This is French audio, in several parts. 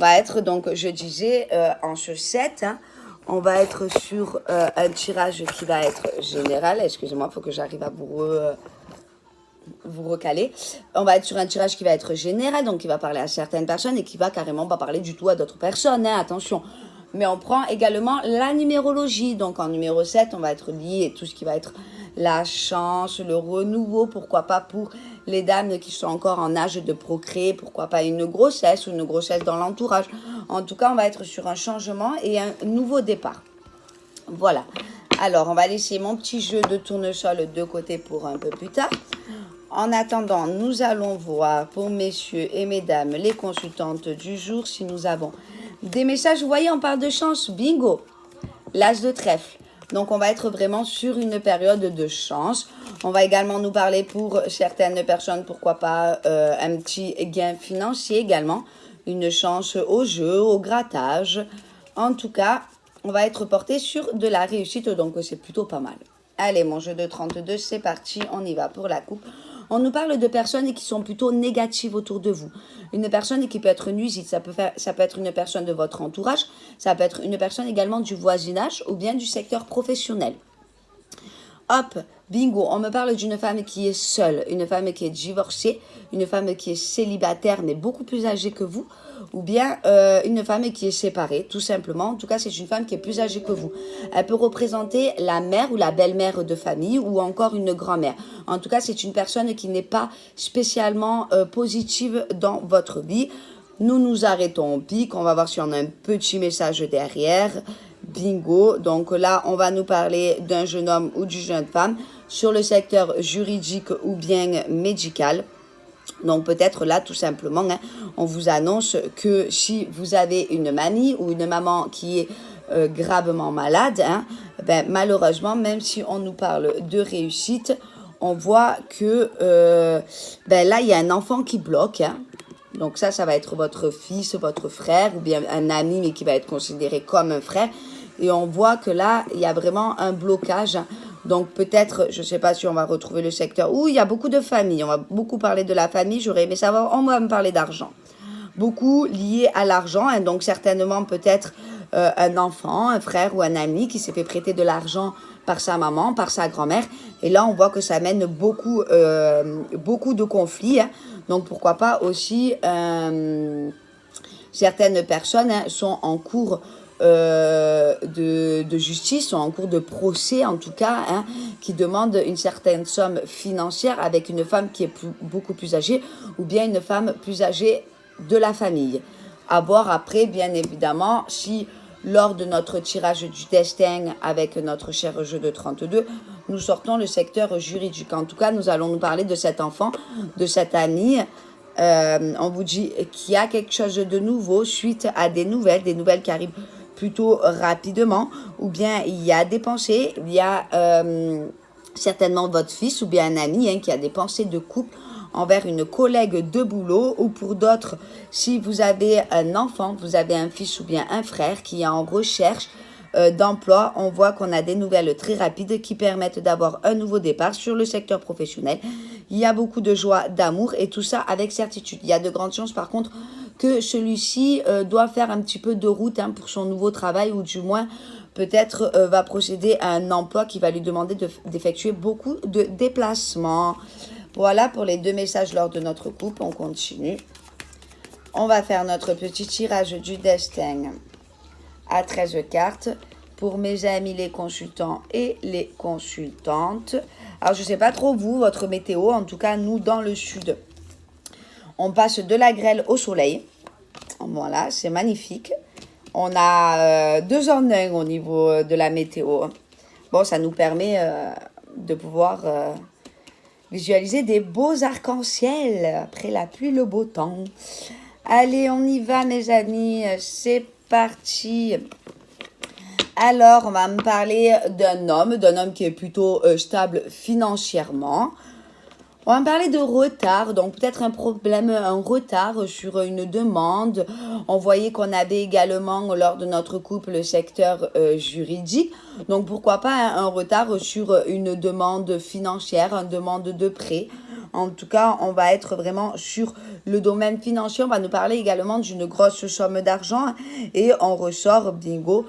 va être, donc je disais, en ce set, hein, on va être sur un tirage qui va être général. Excusez-moi, il faut que j'arrive à vous recaler. On va être sur un tirage qui va être général, donc qui va parler à certaines personnes et qui va carrément pas parler du tout à d'autres personnes, hein, attention. Mais on prend également la numérologie. Donc en numéro 7, on va être lié à tout ce qui va être la chance, le renouveau, pourquoi pas pour les dames qui sont encore en âge de procréer, pourquoi pas une grossesse ou une grossesse dans l'entourage. En tout cas, on va être sur un changement et un nouveau départ. Voilà. Alors, on va laisser mon petit jeu de tournesol de côté pour un peu plus tard. En attendant, nous allons voir pour messieurs et mesdames les consultantes du jour si nous avons des messages. Vous voyez, on parle de chance. Bingo. L'as de trèfle. Donc, on va être vraiment sur une période de chance. On va également nous parler pour certaines personnes, pourquoi pas un petit gain financier également. Une chance au jeu, au grattage. En tout cas, on va être porté sur de la réussite, donc c'est plutôt pas mal. Allez, mon jeu de 32, c'est parti. On y va pour la coupe. On nous parle de personnes qui sont plutôt négatives autour de vous. Une personne qui peut être nuisible, ça peut être une personne de votre entourage, ça peut être une personne également du voisinage ou bien du secteur professionnel. Hop, bingo, on me parle d'une femme qui est seule, une femme qui est divorcée, une femme qui est célibataire mais beaucoup plus âgée que vous, ou bien une femme qui est séparée, tout simplement. En tout cas, c'est une femme qui est plus âgée que vous. Elle peut représenter la mère ou la belle-mère de famille ou encore une grand-mère. En tout cas, c'est une personne qui n'est pas spécialement positive dans votre vie. Nous nous arrêtons au pic, on va voir si on a un petit message derrière. Bingo, donc là on va nous parler d'un jeune homme ou d'une jeune femme sur le secteur juridique ou bien médical. Donc peut-être là tout simplement, hein, on vous annonce que si vous avez une mamie ou une maman qui est gravement malade, hein, ben, malheureusement, même si on nous parle de réussite, on voit que ben, là il y a un enfant qui bloque, hein. Donc ça va être votre fils, votre frère ou bien un ami mais qui va être considéré comme un frère. Et on voit que là, il y a vraiment un blocage. Donc peut-être, je ne sais pas si on va retrouver le secteur où il y a beaucoup de familles. On va beaucoup parler de la famille. J'aurais aimé savoir, on va me parler d'argent. Beaucoup lié à l'argent. Hein, donc certainement peut-être un enfant, un frère ou un ami qui s'est fait prêter de l'argent par sa maman, par sa grand-mère. Et là, on voit que ça mène beaucoup de conflits. Hein. Donc pourquoi pas aussi, certaines personnes hein, sont en cours de justice, sont en cours de procès en tout cas, hein, qui demandent une certaine somme financière avec une femme qui est beaucoup plus âgée ou bien une femme plus âgée de la famille. À voir après, bien évidemment, si lors de notre tirage du destin avec notre cher jeu de 32, nous sortons le secteur juridique. En tout cas, nous allons nous parler de cet enfant, de cette amie. On vous dit qu'il y a quelque chose de nouveau suite à des nouvelles qui arrivent plutôt rapidement, ou bien il y a des pensées, il y a certainement votre fils ou bien un ami hein, qui a des pensées de couple envers une collègue de boulot, ou pour d'autres, si vous avez un enfant, vous avez un fils ou bien un frère qui est en recherche d'emploi, on voit qu'on a des nouvelles très rapides qui permettent d'avoir un nouveau départ sur le secteur professionnel. Il y a beaucoup de joie, d'amour et tout ça avec certitude. Il y a de grandes chances par contre que celui-ci doit faire un petit peu de route hein, pour son nouveau travail, ou du moins peut-être va procéder à un emploi qui va lui demander d'effectuer beaucoup de déplacements. Voilà pour les 2 messages lors de notre coupe. On continue. On va faire notre petit tirage du destin à 13 cartes pour mes amis les consultants et les consultantes. Alors je ne sais pas trop vous, votre météo, en tout cas nous dans le sud, on passe de la grêle au soleil. Voilà, c'est magnifique. On a 2 en 1 au niveau de la météo. Bon, ça nous permet de pouvoir visualiser des beaux arcs-en-ciel après la pluie, le beau temps. Allez, on y va mes amis, c'est parti. Alors, on va me parler d'un homme qui est plutôt stable financièrement. On va me parler de retard, donc peut-être un problème, un retard sur une demande. On voyait qu'on avait également lors de notre couple le secteur juridique. Donc pourquoi pas un retard sur une demande financière, une demande de prêt. En tout cas, on va être vraiment sur le domaine financier. On va nous parler également d'une grosse somme d'argent. Et on ressort, bingo,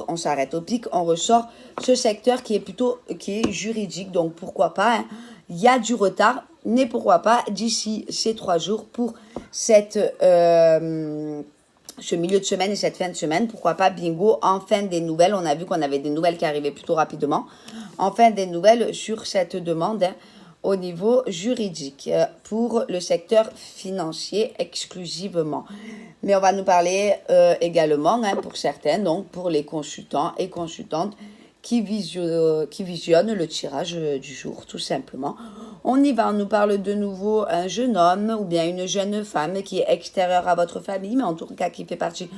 on s'arrête au pic, on ressort ce secteur qui est juridique. Donc, pourquoi pas, hein. Il y a du retard, mais pourquoi pas d'ici ces 3 jours pour ce milieu de semaine et cette fin de semaine, pourquoi pas, bingo, enfin des nouvelles. On a vu qu'on avait des nouvelles qui arrivaient plutôt rapidement. Enfin des nouvelles sur cette demande, hein, au niveau juridique, pour le secteur financier exclusivement. Mais on va nous parler également, hein, pour certains, donc pour les consultants et consultantes qui visionnent le tirage du jour, tout simplement. On y va, on nous parle de nouveau un jeune homme ou bien une jeune femme qui est extérieure à votre famille, mais en tout cas qui fait partie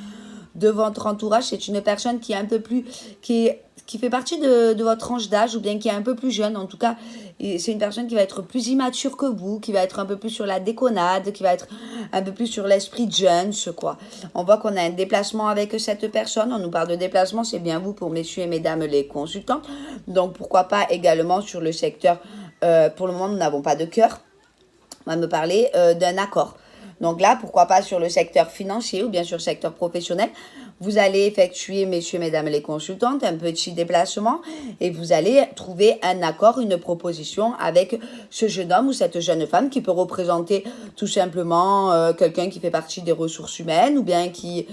de votre entourage. C'est une personne qui est un peu plus, qui fait partie de votre tranche d'âge ou bien qui est un peu plus jeune. En tout cas, c'est une personne qui va être plus immature que vous, qui va être un peu plus sur la déconnade, qui va être un peu plus sur l'esprit de jeune, quoi. On voit qu'on a un déplacement avec cette personne. On nous parle de déplacement, c'est bien vous pour messieurs et mesdames les consultants. Donc, pourquoi pas également sur le secteur, pour le moment, nous n'avons pas de cœur. On va me parler d'un accord. Donc là, pourquoi pas sur le secteur financier ou bien sur le secteur professionnel, vous allez effectuer, messieurs, mesdames les consultantes, un petit déplacement et vous allez trouver un accord, une proposition avec ce jeune homme ou cette jeune femme qui peut représenter tout simplement quelqu'un qui fait partie des ressources humaines ou bien qui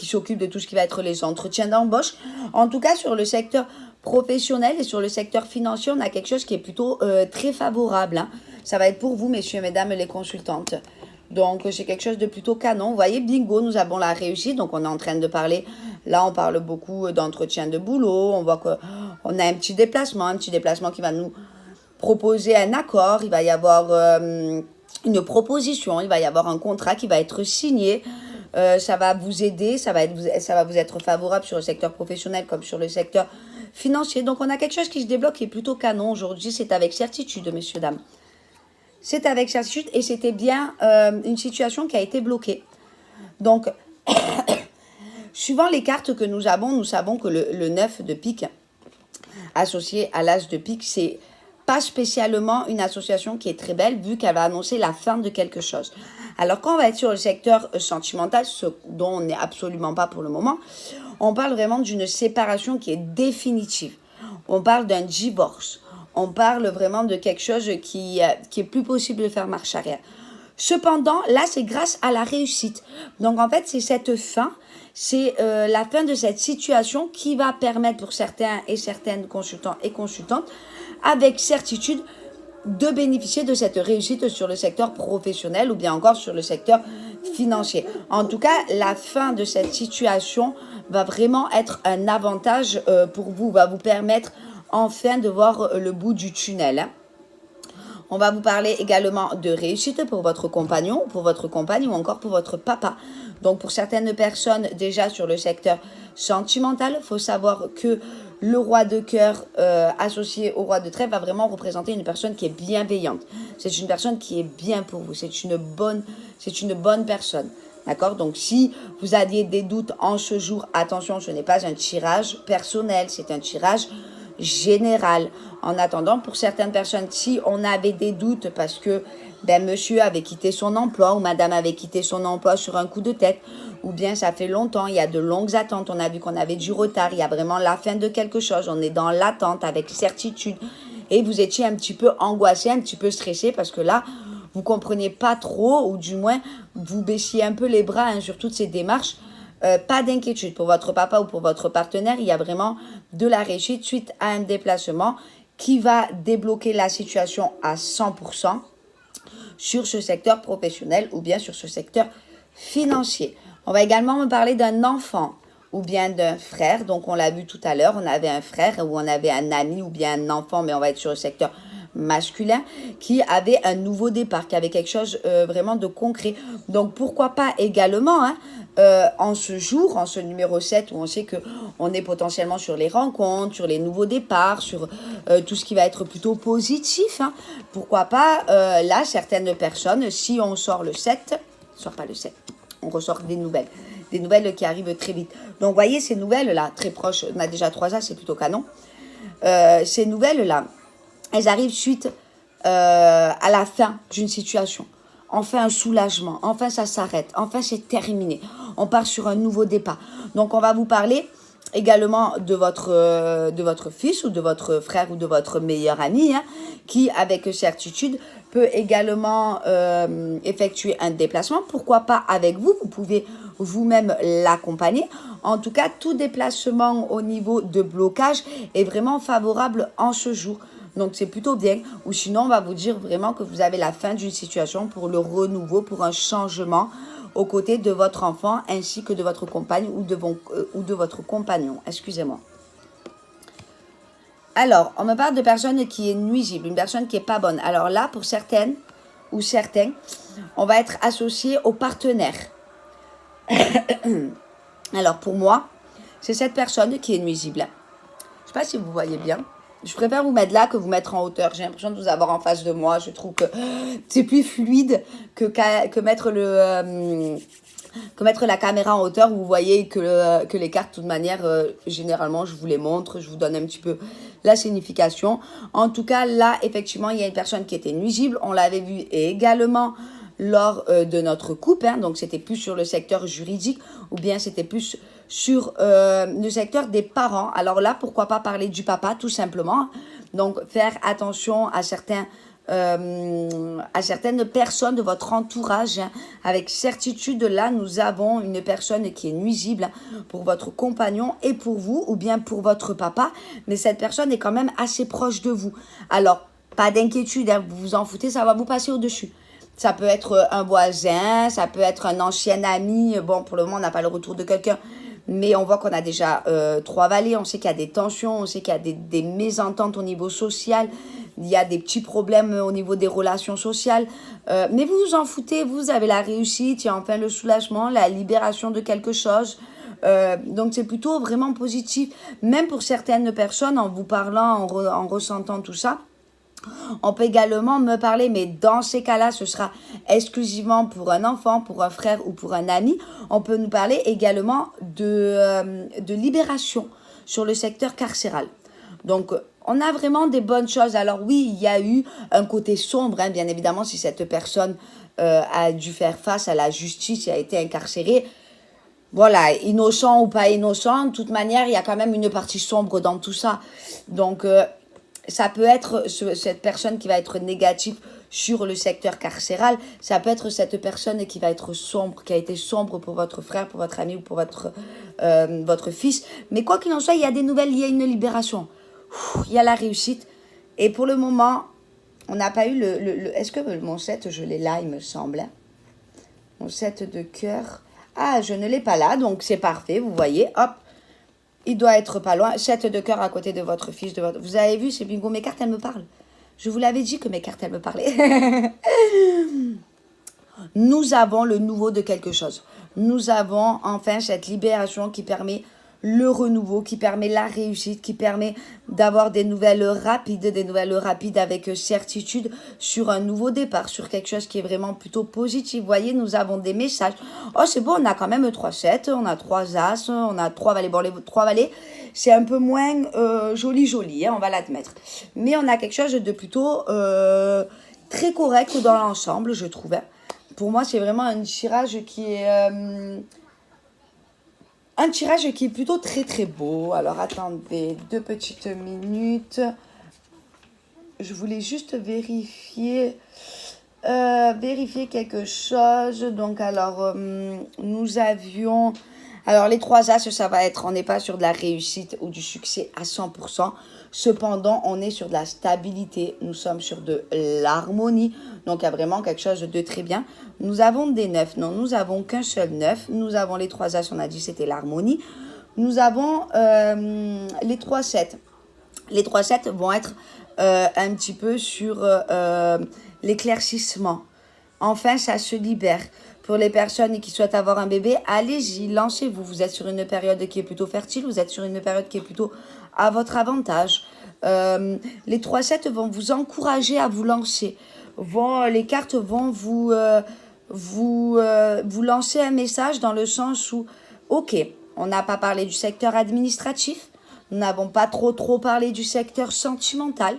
s'occupe de tout ce qui va être les entretiens d'embauche. En tout cas, sur le secteur professionnel et sur le secteur financier, on a quelque chose qui est plutôt très favorable, hein. Ça va être pour vous, messieurs et mesdames les consultantes. Donc, c'est quelque chose de plutôt canon. Vous voyez, bingo, nous avons la réussite. Donc, on est en train de parler. Là, on parle beaucoup d'entretien de boulot. On voit qu'on a un petit déplacement qui va nous proposer un accord. Il va y avoir une proposition. Il va y avoir un contrat qui va être signé. Ça va vous aider. Ça va vous être favorable sur le secteur professionnel comme sur le secteur financier. Donc, on a quelque chose qui se débloque qui est plutôt canon. Aujourd'hui, c'est avec certitude, messieurs, dames. C'est avec certitude et c'était bien une situation qui a été bloquée. Donc, suivant les cartes que nous avons, nous savons que le 9 de pique, associé à l'as de pique, c'est pas spécialement une association qui est très belle vu qu'elle va annoncer la fin de quelque chose. Alors, quand on va être sur le secteur sentimental, ce dont on n'est absolument pas pour le moment, on parle vraiment d'une séparation qui est définitive. On parle d'un divorce. On parle vraiment de quelque chose qui est plus possible de faire marche arrière. Cependant, là, c'est grâce à la réussite. Donc, en fait, c'est cette fin, c'est la fin de cette situation qui va permettre pour certains et certaines consultants et consultantes, avec certitude, de bénéficier de cette réussite sur le secteur professionnel ou bien encore sur le secteur financier. En tout cas, la fin de cette situation va vraiment être un avantage pour vous, va vous permettre enfin de voir le bout du tunnel, hein. On va vous parler également de réussite pour votre compagnon, pour votre compagne ou encore pour votre papa. Donc pour certaines personnes déjà sur le secteur sentimental, il faut savoir que le roi de cœur associé au roi de trèfle va vraiment représenter une personne qui est bienveillante. C'est une personne qui est bien pour vous, c'est une bonne personne. D'accord? Donc, si vous aviez des doutes en ce jour, attention, ce n'est pas un tirage personnel, c'est un tirage général. En attendant, pour certaines personnes, si on avait des doutes parce que monsieur avait quitté son emploi ou madame avait quitté son emploi sur un coup de tête, ou bien ça fait longtemps, il y a de longues attentes, on a vu qu'on avait du retard, il y a vraiment la fin de quelque chose, on est dans l'attente avec certitude et vous étiez un petit peu angoissé, un petit peu stressé parce que là, vous compreniez pas trop ou du moins vous baissiez un peu les bras, hein, sur toutes ces démarches. Pas d'inquiétude pour votre papa ou pour votre partenaire, il y a vraiment de la réussite suite à un déplacement qui va débloquer la situation à 100% sur ce secteur professionnel ou bien sur ce secteur financier. On va également me parler d'un enfant ou bien d'un frère. Donc, on l'a vu tout à l'heure, on avait un frère ou on avait un ami ou bien un enfant, mais on va être sur le secteur masculin qui avait un nouveau départ, qui avait quelque chose vraiment de concret. Donc, pourquoi pas également, hein, en ce jour, en ce numéro 7, où on sait qu'on est potentiellement sur les rencontres, sur les nouveaux départs, sur tout ce qui va être plutôt positif, hein, pourquoi pas, là, certaines personnes, si on sort le 7, sort pas le 7, on ressort des nouvelles qui arrivent très vite. Donc, vous voyez, ces nouvelles-là, très proches, on a déjà 3 ans, c'est plutôt canon. Ces nouvelles-là, elles arrivent suite à la fin d'une situation. Enfin un soulagement, enfin ça s'arrête, enfin c'est terminé. On part sur un nouveau départ. Donc on va vous parler également de votre fils ou de votre frère ou de votre meilleur ami, hein, qui avec certitude peut également effectuer un déplacement. Pourquoi pas avec vous, vous pouvez vous-même l'accompagner. En tout cas, tout déplacement au niveau de blocage est vraiment favorable en ce jour. Donc c'est plutôt bien. Ou sinon, on va vous dire vraiment que vous avez la fin d'une situation pour le renouveau, pour un changement aux côtés de votre enfant ainsi que de votre compagne ou de votre compagnon. Excusez-moi. Alors, on me parle de personne qui est nuisible, une personne qui n'est pas bonne. Alors là, pour certaines ou certains, on va être associé au partenaire. Alors pour moi, c'est cette personne qui est nuisible. Je ne sais pas si vous voyez bien. Je préfère vous mettre là que vous mettre en hauteur. J'ai l'impression de vous avoir en face de moi. Je trouve que c'est plus fluide que mettre la caméra en hauteur où vous voyez que les cartes, de toute manière, généralement, je vous les montre. Je vous donne un petit peu la signification. En tout cas, là, effectivement, il y a une personne qui était nuisible. On l'avait vu également lors de notre couple. Hein, donc, c'était plus sur le secteur juridique ou bien c'était plus sur le secteur des parents. Alors là, pourquoi pas parler du papa, tout simplement. Donc, faire attention à certaines personnes de votre entourage. Hein. Avec certitude, là, nous avons une personne qui est nuisible pour votre compagnon et pour vous, ou bien pour votre papa. Mais cette personne est quand même assez proche de vous. Alors, pas d'inquiétude, hein, vous vous en foutez, ça va vous passer au-dessus. Ça peut être un voisin, ça peut être un ancien ami. Bon, pour le moment, on n'a pas le retour de quelqu'un. Mais on voit qu'on a déjà 3 vallées. On sait qu'il y a des tensions, on sait qu'il y a des mésententes au niveau social. Il y a des petits problèmes au niveau des relations sociales. Mais vous vous en foutez, vous avez la réussite, il y a enfin le soulagement, la libération de quelque chose. Donc c'est plutôt vraiment positif. Même pour certaines personnes, en vous parlant, en ressentant tout ça. On peut également me parler, mais dans ces cas-là, ce sera exclusivement pour un enfant, pour un frère ou pour un ami. On peut nous parler également de libération sur le secteur carcéral. Donc, on a vraiment des bonnes choses. Alors oui, il y a eu un côté sombre, hein, bien évidemment, si cette personne a dû faire face à la justice et a été incarcérée. Voilà, innocent ou pas innocent, de toute manière, il y a quand même une partie sombre dans tout ça. Donc, ça peut être cette personne qui va être négative sur le secteur carcéral. Ça peut être cette personne qui va être sombre, qui a été sombre pour votre frère, pour votre ami ou pour votre fils. Mais quoi qu'il en soit, il y a des nouvelles, il y a une libération. Il y a la réussite. Et pour le moment, on n'a pas eu Est-ce que mon 7, je l'ai là, il me semble. Hein? Mon 7 de cœur. Ah, je ne l'ai pas là, donc c'est parfait, vous voyez, hop. Il doit être pas loin. 7 de cœur à côté de votre fils. Vous avez vu, c'est bingo. Mes cartes, elles me parlent. Je vous l'avais dit que mes cartes, elles me parlaient. Nous avons le nouveau de quelque chose. Nous avons enfin cette libération qui permet le renouveau, qui permet la réussite, qui permet d'avoir des nouvelles rapides avec certitude sur un nouveau départ, sur quelque chose qui est vraiment plutôt positif. Vous voyez, nous avons des messages. Oh, c'est bon, on a quand même 3-7, on a 3 As, on a 3 valets. Bon, les 3 valets, c'est un peu moins joli, hein, on va l'admettre. Mais on a quelque chose de plutôt très correct dans l'ensemble, je trouve. Hein. Pour moi, c'est vraiment un tirage qui est... un tirage qui est plutôt très très beau. Alors attendez 2 petites minutes. Je voulais juste vérifier quelque chose. Donc alors nous avions... Alors les 3 As, ça va être, on n'est pas sur de la réussite ou du succès à 100%. Cependant, on est sur de la stabilité. Nous sommes sur de l'harmonie. Donc il y a vraiment quelque chose de très bien. Nous avons des 9. Non, nous n'avons qu'un seul 9. Nous avons les 3 As, on a dit c'était l'harmonie. Nous avons les 3-7. Les 3-7 vont être un petit peu sur l'éclaircissement. Enfin, ça se libère. Pour les personnes qui souhaitent avoir un bébé, allez-y, lancez-vous. Vous êtes sur une période qui est plutôt fertile, vous êtes sur une période qui est plutôt à votre avantage. Les 3-7 vont vous encourager à vous lancer. Les cartes vont vous lancer un message dans le sens où, ok, on n'a pas parlé du secteur administratif, nous n'avons pas trop parlé du secteur sentimental.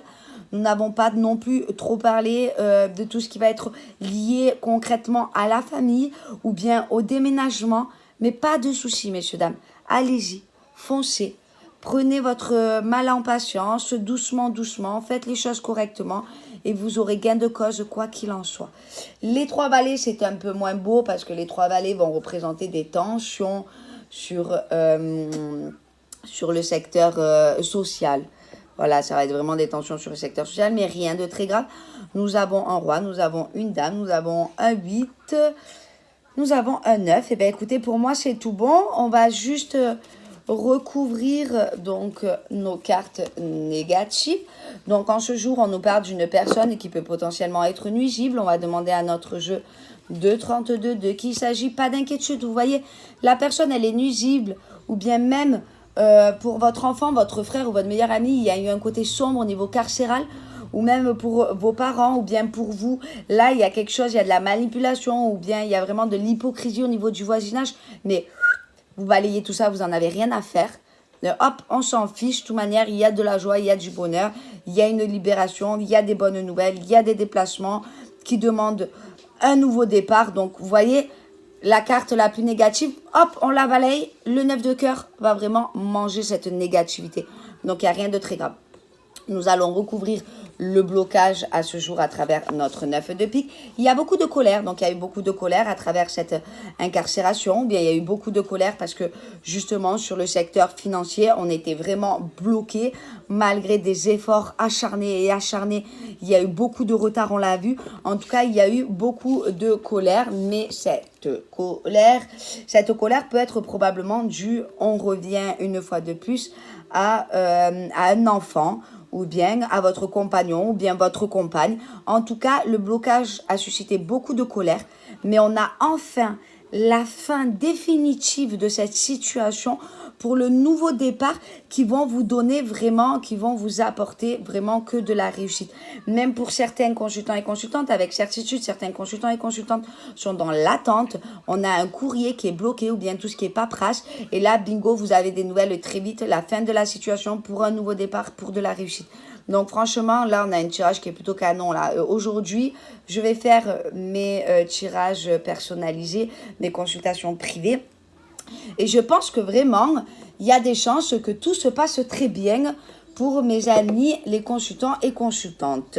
Nous n'avons pas non plus trop parlé de tout ce qui va être lié concrètement à la famille ou bien au déménagement. Mais pas de soucis, messieurs, dames. Allez-y, foncez. Prenez votre mal en patience, doucement, doucement. Faites les choses correctement et vous aurez gain de cause, quoi qu'il en soit. Les 3 valets, c'est un peu moins beau parce que les 3 valets vont représenter des tensions sur le secteur social. Voilà, ça va être vraiment des tensions sur le secteur social, mais rien de très grave. Nous avons un roi, nous avons une dame, nous avons un 8, nous avons un 9. Et bien écoutez, pour moi, c'est tout bon. On va juste recouvrir donc nos cartes négatives. Donc en ce jour, on nous parle d'une personne qui peut potentiellement être nuisible. On va demander à notre jeu de 32 de qui il s'agit. Pas d'inquiétude, vous voyez, la personne, elle est nuisible ou bien même pour votre enfant, votre frère ou votre meilleur ami, il y a eu un côté sombre au niveau carcéral ou même pour vos parents ou bien pour vous. Là, il y a quelque chose, il y a de la manipulation ou bien il y a vraiment de l'hypocrisie au niveau du voisinage. Mais vous balayez tout ça, vous n'en avez rien à faire. Hop, on s'en fiche. De toute manière, il y a de la joie, il y a du bonheur, il y a une libération, il y a des bonnes nouvelles, il y a des déplacements qui demandent un nouveau départ. Donc, vous voyez, la carte la plus négative, hop, on la balaye. Le 9 de cœur va vraiment manger cette négativité. Donc, il n'y a rien de très grave. Nous allons recouvrir le blocage à ce jour à travers notre 9 de pique. Il y a beaucoup de colère, donc il y a eu beaucoup de colère à travers cette incarcération. Ou bien il y a eu beaucoup de colère parce que justement sur le secteur financier, on était vraiment bloqué malgré des efforts acharnés. Il y a eu beaucoup de retard, on l'a vu. En tout cas, il y a eu beaucoup de colère, mais cette colère peut être probablement due, on revient une fois de plus, à un enfant ou bien à votre compagnon ou bien votre compagne. En tout cas, le blocage a suscité beaucoup de colère, mais on a enfin la fin définitive de cette situation pour le nouveau départ qui vont vous donner vraiment, qui vont vous apporter vraiment que de la réussite. Même pour certains consultants et consultantes, avec certitude, certains consultants et consultantes sont dans l'attente. On a un courrier qui est bloqué ou bien tout ce qui est paperasse. Et là, bingo, vous avez des nouvelles très vite. La fin de la situation pour un nouveau départ, pour de la réussite. Donc franchement, là, on a un tirage qui est plutôt canon. Là, aujourd'hui, je vais faire mes tirages personnalisés, mes consultations privées. Et je pense que vraiment, il y a des chances que tout se passe très bien pour mes amis, les consultants et consultantes.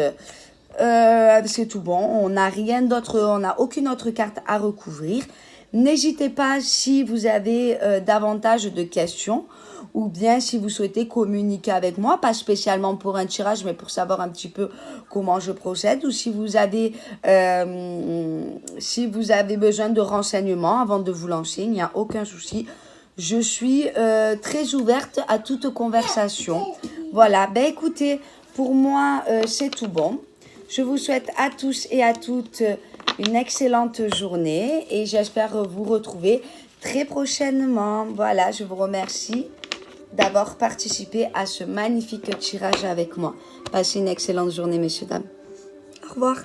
C'est tout bon. On n'a rien d'autre, on n'a aucune autre carte à recouvrir. N'hésitez pas si vous avez davantage de questions ou bien si vous souhaitez communiquer avec moi, pas spécialement pour un tirage, mais pour savoir un petit peu comment je procède, ou si vous avez besoin de renseignements avant de vous lancer, il n'y a aucun souci. Je suis très ouverte à toute conversation. Voilà, ben écoutez, pour moi, c'est tout bon. Je vous souhaite à tous et à toutes une excellente journée et j'espère vous retrouver très prochainement. Voilà, je vous remercie d'avoir participé à ce magnifique tirage avec moi. Passez une excellente journée, messieurs, dames. Au revoir.